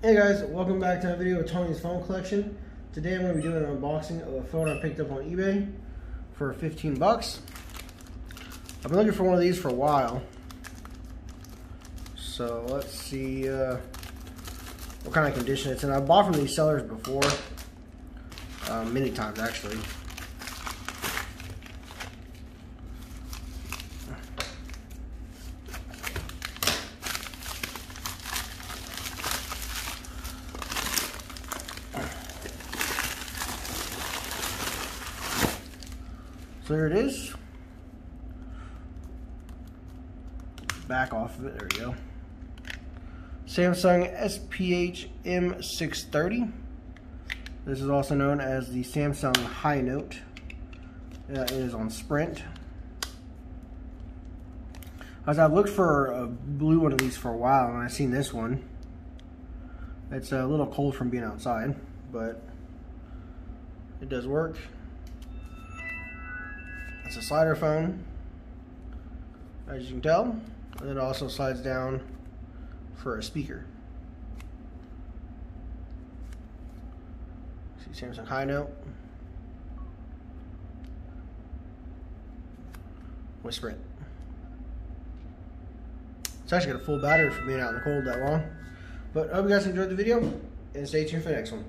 Hey guys, welcome back to another video of Tony's phone collection. Today I'm going to be doing an unboxing of a phone I picked up on eBay for 15 bucks. I've been looking for one of these for a while. So let's see what kind of condition it's in. I bought from these sellers before, many times actually. So there it is. Back off of it, there we go. Samsung SPH M630. This is also known as the Samsung Highnote. It is on Sprint. As I've looked for a blue one of these for a while, and I've seen this one. It's a little cold from being outside, but it does work. It's a slider phone, as you can tell, and it also slides down for a speaker. See Samsung Highnote with Sprint. It's actually got a full battery for being out in the cold that long. But I hope you guys enjoyed the video, and stay tuned for the next one.